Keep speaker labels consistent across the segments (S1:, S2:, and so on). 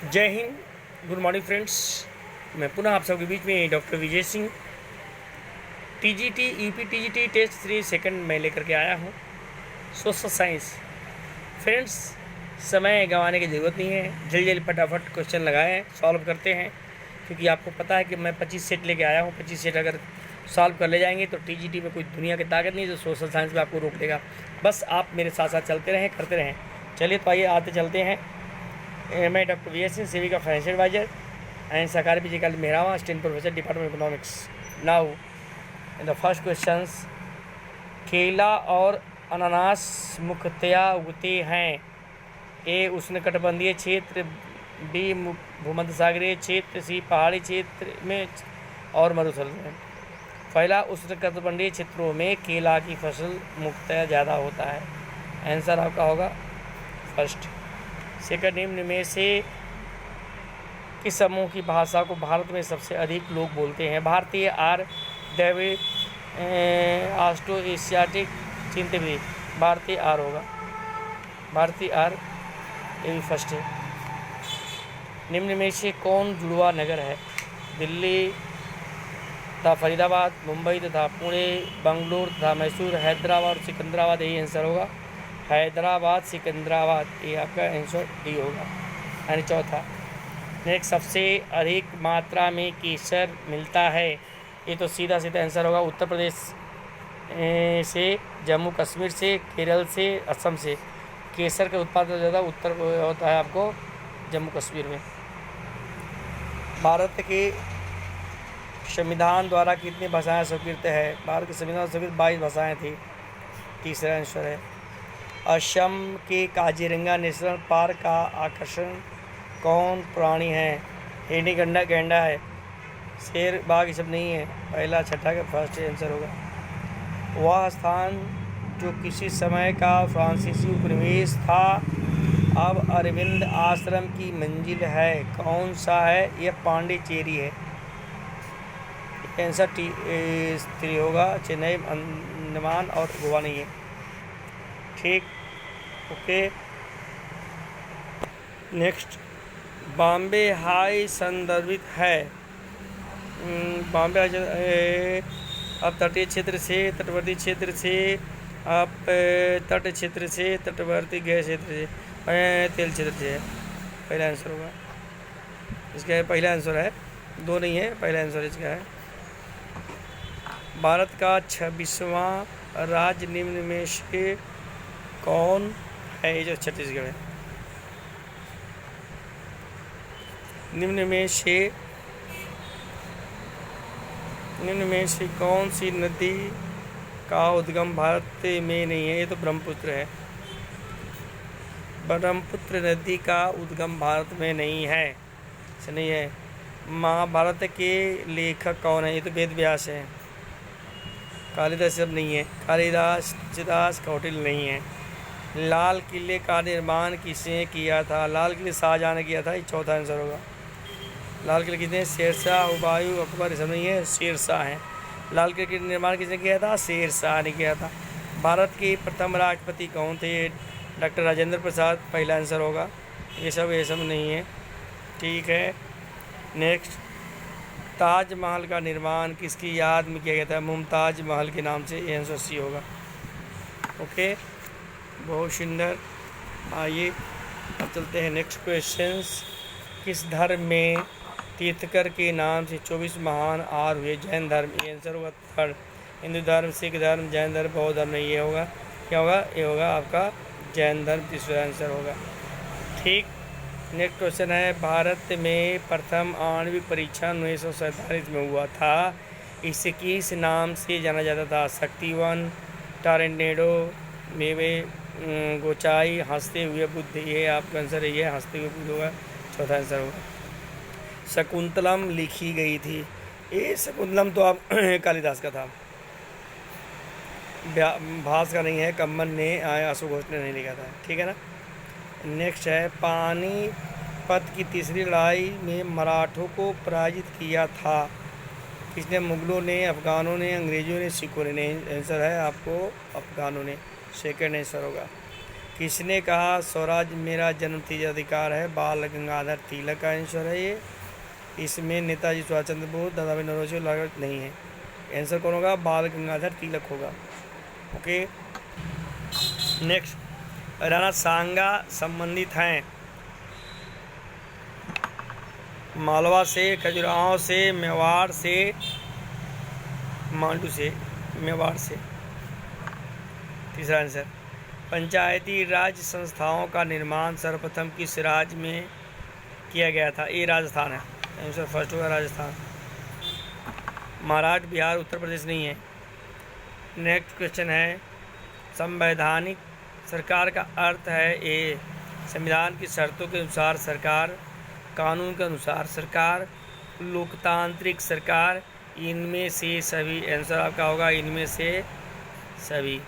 S1: जय Hind, good morning friends. मैं पुनः आप सबके बीच में doctor Vijay Singh TGT UP TGT test 3 second में लेकर के आया हूँ। सोशल साइंस फ्रेंड्स, समय गंवाने की ज़रूरत नहीं है। जल्दी फटाफट क्वेश्चन लगाएं, सॉल्व करते हैं, क्योंकि आपको पता है कि मैं 25 सेट लेके आया हूँ। 25 सेट अगर सॉल्व कर ले जाएंगे तो टीजीटी में कोई दुनिया की ताकत नहीं जो सोशल साइंस में आपको रोक देगा। बस आप मेरे साथ साथ चलते रहें, करते रहें। चलिए तो आइए आते चलते हैं। मैं doctor V S Singh, SEBI का फाइनेंशियल एडवाइजर एंड सरकारी फिजिकल मेहरावा, assistant professor, department of economics. Now in the first questions, केला और अनानास मुख्यतया उगते हैं। ए उष्णकटिबंधीय क्षेत्र, बी भूमध्य सागरीय क्षेत्र, सी पहाड़ी क्षेत्र में और मरुस्थल में। पहला, उष्णकटिबंधीय क्षेत्रों में केला की फसल मुख्यतया ज़्यादा होता है। आंसर आपका होगा फर्स्ट। सेकंड, निम्न में से किस समूह की भाषा को भारत में सबसे अधिक लोग बोलते हैं? भारतीय, आर, द्रविड़, ऑस्ट्रो एशियाटिक, चीन तिब्बती। भारतीय आर होगा, भारतीय आर, ये भी फर्स्ट है। निम्न में से कौन जुड़वा नगर है? दिल्ली तथा फरीदाबाद, मुंबई तथा पुणे, बंगलुरु तथा मैसूर, हैदराबाद और सिकंदराबाद। यही आंसर होगा, हैदराबाद, सिकंदराबाद। ये आपका आंसर डी होगा, यानी चौथा। नेक्स्ट, सबसे अधिक मात्रा में केसर मिलता है। ये तो सीधा सीधा आंसर होगा, उत्तर प्रदेश से, जम्मू कश्मीर से, केरल से, असम से। केसर का उत्पादन ज़्यादा उत्तर होता है आपको जम्मू कश्मीर में। भारत के संविधान द्वारा कितनी भाषाएं स्वीकृत है? भारत के संविधान स्वीकृत 22 भाषाएं थी। तीसरा आंसर है। असम के काजीरंगा नेशनल पार्क का आकर्षण कौन प्राणी है? हिरनी, गैंडा है, शेर, बाघ, ये सब नहीं है। पहला, छठा का फर्स्ट आंसर होगा। वह स्थान जो किसी समय का फ्रांसीसी उपनिवेश था अब अरविंद आश्रम की मंजिल है, कौन सा है? यह पांडिचेरी है। आंसर टी होगा, चेन्नई, अंडमान और गोवा नहीं है। ठीक, ओके। नेक्स्ट, बॉम्बे हाई संदर्भित है। बॉम्बे अब तटीय क्षेत्र से, तटवर्ती क्षेत्र से, आप तट क्षेत्र से, तटवर्ती गैस क्षेत्र से, तेल क्षेत्र से है। पहला आंसर होगा इसका, पहला आंसर है, दो नहीं है, पहला आंसर इसका है। भारत का 26वां राज्य निम्न में से कौन है? ये जो छत्तीसगढ़ है। निम्न में से कौन सी नदी का उद्गम भारत में नहीं है? ये तो ब्रह्मपुत्र है। ब्रह्मपुत्र नदी का उद्गम भारत में नहीं है, ऐसा नहीं है। महाभारत के लेखक कौन है? ये तो वेद व्यास है। कालिदास सब नहीं है, कालिदास, तुलसीदास, कौटिल्य नहीं है। लाल किले का निर्माण किसने किया था? लाल किले शाहजहां ने किया था, ये चौथा आंसर होगा। लाल किले किसने? शेरशाह, हुमायूं, अकबर, ये सब नहीं है, शेरशाह हैं। लाल किले का निर्माण किसने किया था? शेरशाह ने किया था। भारत के प्रथम राष्ट्रपति कौन थे? डॉक्टर राजेंद्र प्रसाद, पहला आंसर होगा। ये सब नहीं है। ठीक है। नेक्स्ट, ताजमहल का निर्माण किसकी याद में किया गया था? मुमताज महल के नाम से। ये आंसर सी होगा। ओके, बहुत सुंदर। आइए अब चलते हैं नेक्स्ट क्वेश्चंस। किस धर्म में तीर्थकर के नाम से 24 महान आर हुए? जैन धर्म। ये आंसर होगा थर्ड। हिंदू धर्म, सिख धर्म, जैन धर्म, बौद्ध धर्म नहीं। ये होगा, क्या होगा? ये होगा आपका जैन धर्म, तीसरा आंसर होगा। ठीक। नेक्स्ट क्वेश्चन है, भारत में प्रथम आणविक परीक्षण 1947 में हुआ था, इसे किस नाम से जाना जाता था? शक्ति-1, टॉर्नेडो, मेवे, गोचाई, हंसते हुए बुद्ध। ये आपका आंसर है, हंसते हुए बुद्ध होगा, चौथा आंसर होगा। शकुंतलम लिखी गई थी। ये शकुंतलम तो आप कालिदास का था, भास का नहीं है, कम्मन ने, आशु घोष ने नहीं लिखा था। ठीक है ना। नेक्स्ट है, पानीपत की तीसरी लड़ाई में मराठों को पराजित किया था, किसने? मुगलों ने, अफगानों ने, अंग्रेजों ने, सिखों ने। आंसर है आपको अफगानों ने, सेकेंड आंसर होगा। किसने कहा स्वराज मेरा जन्मसिद्ध अधिकार है? बाल गंगाधर तिलक का आंसर है ये। इसमें नेताजी सुभाष चंद्र बोस, दादा भाई नौरोजी लागत नहीं है। आंसर कौन होगा? बाल गंगाधर तिलक होगा। ओके, नेक्स्ट, राणा सांगा संबंधित हैं मालवा से, खजुराहो से, मेवाड़ से, मांडू से, मेवाड़ से। तीसरा आंसर, पंचायती राज संस्थाओं का निर्माण सर्वप्रथम किस राज्य में किया गया था? ये राजस्थान है। आंसर फर्स्ट होगा राजस्थान। महाराष्ट्र, बिहार, उत्तर प्रदेश नहीं है। नेक्स्ट क्वेश्चन है, संवैधानिक सरकार का अर्थ है ए, संविधान की शर्तों के अनुसार सरकार, कानून के अनुसार सरकार, लोकतांत्रिक सरकार, इनमें से सभी। आंसर आपका होगा इनमें से सभी।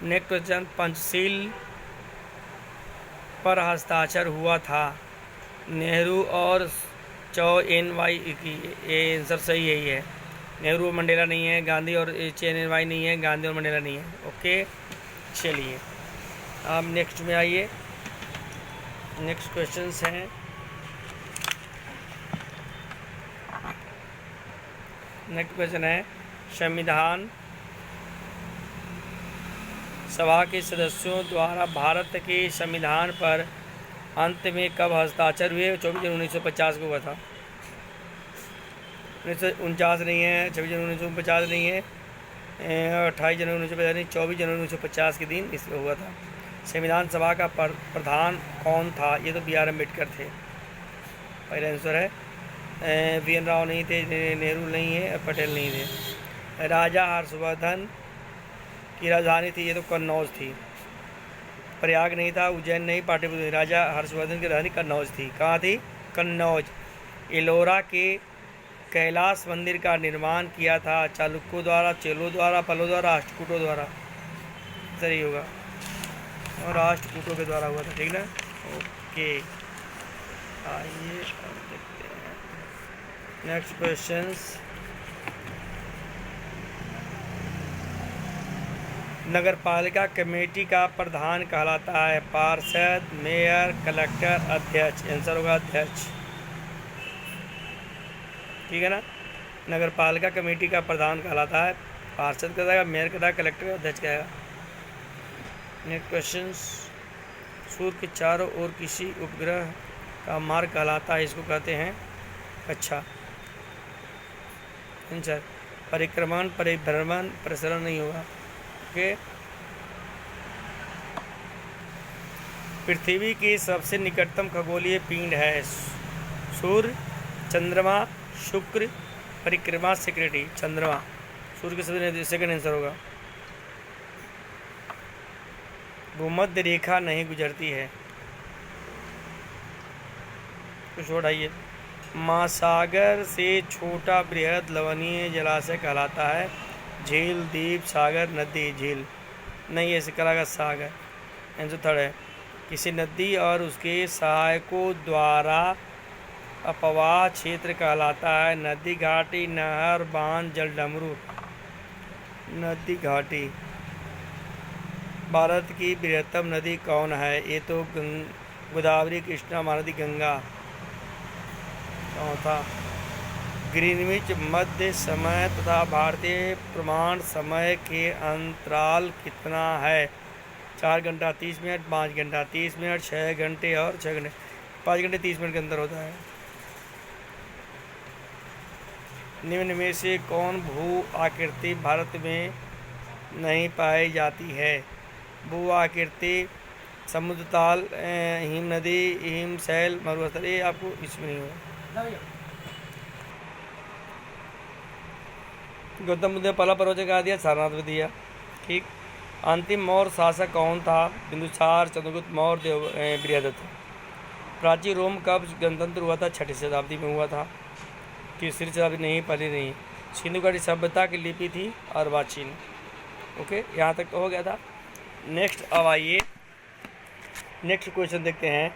S1: नेक्स्ट क्वेश्चन, पंचशील पर हस्ताक्षर हुआ था नेहरू और CNY की। ये आंसर सही है, ही है। नेहरू और मंडेला नहीं है, गांधी और CNY नहीं है, गांधी और मंडेला नहीं है। ओके, चलिए अब नेक्स्ट में आइए। नेक्स्ट क्वेश्चंस हैं, नेक्स्ट क्वेश्चन है, संविधान सभा के सदस्यों द्वारा भारत के संविधान पर अंत में कब हस्ताक्षर हुए? 24 जनवरी 1950 को हुआ था। 1949 नहीं है, 26 जनवरी 1950 नहीं है, 28 जनवरी 1950 नहीं, 24 जनवरी 1950 के दिन इसमें हुआ था। संविधान सभा का प्रधान कौन था? ये तो BR अम्बेडकर थे। पहला आंसर है। VN राव नहीं थे, नेहरू नहीं है, पटेल नहीं थे। राजा हर्षवर्धन की राजधानी थी, ये तो कन्नौज थी। प्रयाग नहीं था, उज्जैन नहीं, पाटलिपुत्र। राजा हर्षवर्धन की राजधानी कन्नौज थी। कहाँ थी? कन्नौज। एलोरा के कैलाश मंदिर का निर्माण किया था चालुक्यों द्वारा, चेलों द्वारा, पल्लवों द्वारा, राष्ट्रकूटों द्वारा। सही होगा, और राष्ट्रकूटों के द्वारा हुआ था। ठीक ना? ओके, आइए देखते हैं नेक्स्ट क्वेश्चंस। नगरपालिका कमेटी का प्रधान कहलाता है पार्षद, मेयर, कलेक्टर, अध्यक्ष। आंसर होगा अध्यक्ष। ठीक है ना? नगरपालिका कमेटी का प्रधान कहलाता है पार्षद कहेगा, मेयर कहेगा, कलेक्टर, अध्यक्ष कहेगा। नेक्स्ट क्वेश्चन, सूर्य के चारों ओर किसी उपग्रह का मार्ग कहलाता है, इसको कहते हैं कक्षा। आंसर परिक्रमण, परिभ्रमण, प्रसरण नहीं होगा। ओके, पृथ्वी की सबसे निकटतम खगोलीय पिंड है सूर्य, चंद्रमा, शुक्र, परिक्रमा, सिक्रेटी। चंद्रमा सूर्य के सबसे सेकंड आंसर होगा। भूमध्य रेखा नहीं गुजरती है, कुछ उठाइए। महासागर से छोटा बृहद लवणीय जलाशय कहलाता है झील, द्वीप, सागर, नदी। झील नहीं है, इसका लगा सागर। आंसर थर्ड है, किसी नदी और उसके सहायकों द्वारा अपवाह क्षेत्र कहलाता है नदी, घाटी, नहर, बांध, जलडमरू। नदी, घाटी। भारत की बृहत्तम नदी कौन है? ये तो गोदावरी, कृष्णा, महानदी, गंगा। चौथा, ग्रीनविच मध्य समय तथा भारतीय प्रमाण समय के अंतराल कितना है? 4 घंटा 30 मिनट, 5 घंटा 30 मिनट, 6 घंटे और 6 घंटे। 5 घंटे 30 मिनट के अंदर होता है। निम्न में से कौन भू आकृति भारत में नहीं पाई जाती है? भू आकृति समुद्र ताल, हिम नदी, हिमशैल, मरुस्थल। ये आपको इसमें नहीं होगा। गौतम बुद्ध ने पहला पर्वत कहा दिया, सारनाथ में दिया। ठीक। अंतिम मौर्य शासक कौन था? बिंदुसार, चंद्रगुप्त मौर्य, बृहदत्त। प्राचीन रोम कब गणतंत्र हुआ था? 6ठी शताब्दी में हुआ था। तीसरी शताब्दी नहीं, पहले नहीं। सिंधु घाटी सभ्यता की लिपि थी अर्वाचीन। ओके, यहाँ तक तो हो गया था। नेक्स्ट अब आइए, नेक्स्ट क्वेश्चन देखते हैं।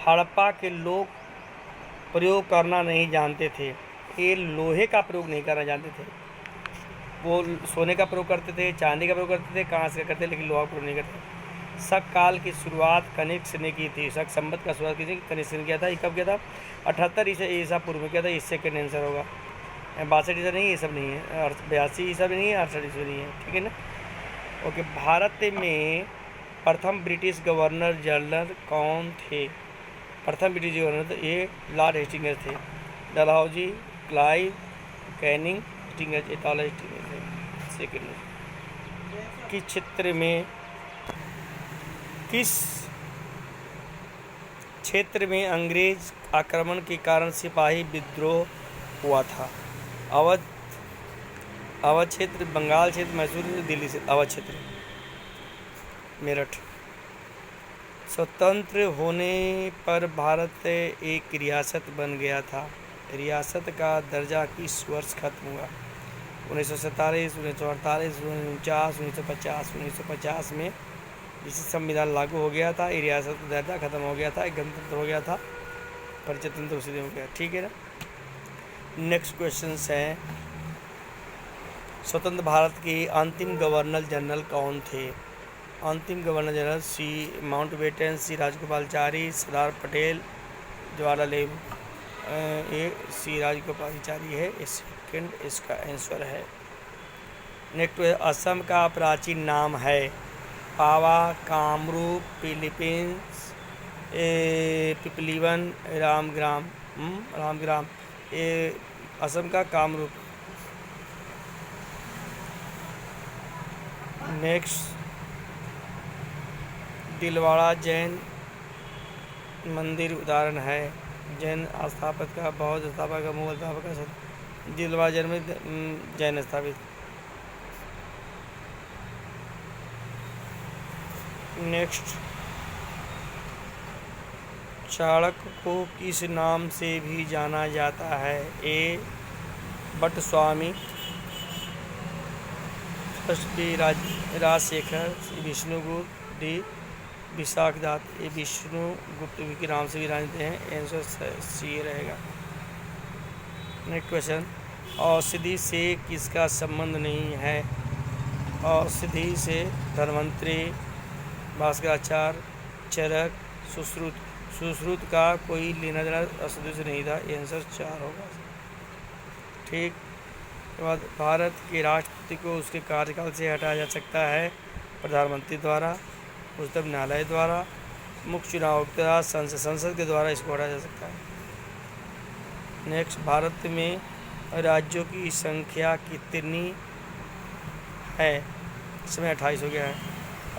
S1: हड़प्पा के लोग प्रयोग करना नहीं जानते थे। ये लोहे का प्रयोग नहीं करना जानते थे, वो सोने का प्रयोग करते थे, चांदी का प्रयोग करते थे, कांच का करते थे, लेकिन लोहा का प्रयोग नहीं करते। शक काल की शुरुआत कनिष्क ने की थी। शक संवत का शुरुआत किसी कनिष्क ने किया था। ये कब किया था? 78 ईसा पूर्व में किया था। इससे सेकंड आंसर होगा। 62 ईसा नहीं, ये सब नहीं है। 82 ईसा भी नहीं है, 68 ईसा नहीं है। ठीक है ना? ओके। भारत में प्रथम ब्रिटिश गवर्नर जनरल कौन थे? प्रथम ब्रिटिश गवर्नर ये लॉर्ड हेस्टिंग्स थे। डलहौजी, क्लाइव, कैनिंग, हेस्टिंग्स, ये लॉर्ड हेस्टिंग्स थे। सेकंड किस क्षेत्र में अंग्रेज आक्रमण के कारण सिपाही विद्रोह हुआ था? अवध क्षेत्र, बंगाल क्षेत्र, मैसूर, दिल्ली से। अवध क्षेत्र, मेरठ। स्वतंत्र होने पर भारत एक रियासत बन गया था। रियासत का दर्जा किस वर्ष खत्म हुआ? 1947, 1948, 1949, 1950। 1950 में जिससे संविधान लागू हो गया था, ये रियासत का दर्जा खत्म हो गया था, एक गणतंत्र हो गया था, प्रजातंत्र उसी हो गया। ठीक है ना? नेक्स्ट क्वेश्चन है, स्वतंत्र भारत के अंतिम गवर्नर जनरल कौन थे? अंतिम गवर्नर जनरल सी माउंटबेटन, सी राजगोपालाचारी, सरदार पटेल, जवाहरलाल नेहरू। ये सी राजगोपालाचारी है। सेकंड इसका आंसर है। नेक्स्ट, असम का प्राचीन नाम है? पावा, कामरूप, फिलीपींस, पिपलीवन, रामग्राम। ये असम का कामरूप। नेक्स्ट, दिलवाड़ा जैन मंदिर उदाहरण है। जैन स्थापक का, बौद्ध स्थापक का, मुगल स्थापक का। दिलवाड़ा जैन में जैन स्थापित। नेक्स्ट, चाणक्य को किस नाम से भी जाना जाता है? A Bhattaswami, B Rajashekhar, Vishnugupta, D Vishakhadatta. ये विष्णुगुप्त के नाम से भी जानते हैं। आंसर सी रहेगा। नेक्स्ट क्वेश्चन, औषधि से किसका संबंध नहीं है? औषधि से धन्वंतरि, भास्कराचार्य, चरक, सुश्रुत का कोई लेना देना औषधि से नहीं था। ये आंसर 4 होगा। ठीक। के बाद, भारत के राष्ट्रपति को उसके कार्यकाल से हटाया जा सकता है? प्रधानमंत्री द्वारा, उच्चतम न्यायालय द्वारा, मुख्य चुनाव के द्वारा, संसद के द्वारा इसको हटाया जा सकता है। नेक्स्ट, भारत में राज्यों की संख्या कितनी है? इसमें 28 हो गया है,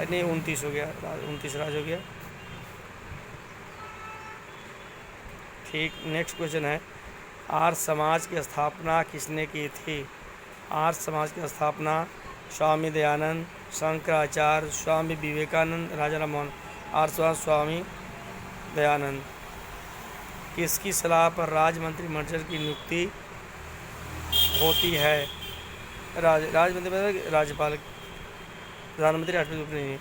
S1: नहीं 29 हो गया, 29 राज्य हो गया। ठीक। नेक्स्ट क्वेश्चन है, आर्य समाज की स्थापना किसने की थी? आर्य समाज की स्थापना स्वामी दयानंद, शंकराचार्य, स्वामी विवेकानंद, राजा राममोहन। आर्य समाज स्वामी दयानंद। किसकी सलाह पर राज्य मंत्रिमंडल की नियुक्ति होती है? राज्यमंत्री, राज्यपाल, प्रधानमंत्री, राष्ट्रपति नहीं।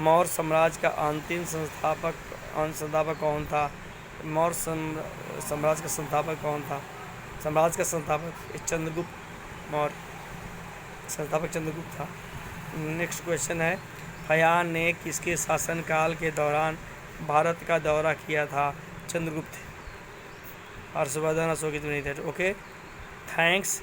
S1: मौर्य साम्राज्य का अंतिम संस्थापक कौन था? मौर्य साम्राज्य का संस्थापक कौन था? साम्राज्य का संस्थापक चंद्रगुप्त मौर्य, संस्थापक चंद्रगुप्त था। नेक्स्ट क्वेश्चन है, हयान ने किसके शासनकाल के दौरान भारत का दौरा किया था? चंद्रगुप्त। हर्षवर्धन, अशोक नहीं थे। ओके, थैंक्स,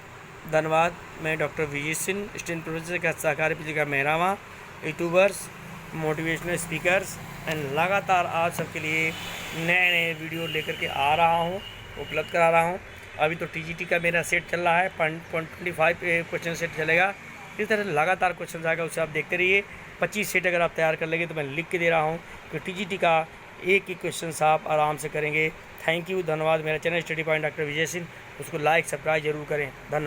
S1: धन्यवाद। मैं doctor Vijay Singh, student professor का सहकारी पिछले का मेहरावा, यूट्यूबर्स, मोटिवेशनल स्पीकर्स एंड लगातार आप सबके लिए नए नए वीडियो लेकर के आ रहा हूँ, उपलब्ध करा रहा हूँ। अभी तो टीजीटी का मेरा सेट चल रहा है, 25 क्वेश्चन सेट चलेगा। इस तरह लगातार क्वेश्चन आएगा, उसे आप देखते रहिए। 25 सेट अगर आप तैयार कर लेंगे तो मैं लिख के दे रहा हूँ कि टीजीटी का एक ही क्वेश्चन आप आराम से करेंगे। थैंक यू, धन्यवाद। मेरा channel study point doctor Vijay Singh, उसको लाइक सब्सक्राइब जरूर करें। धन्यवाद।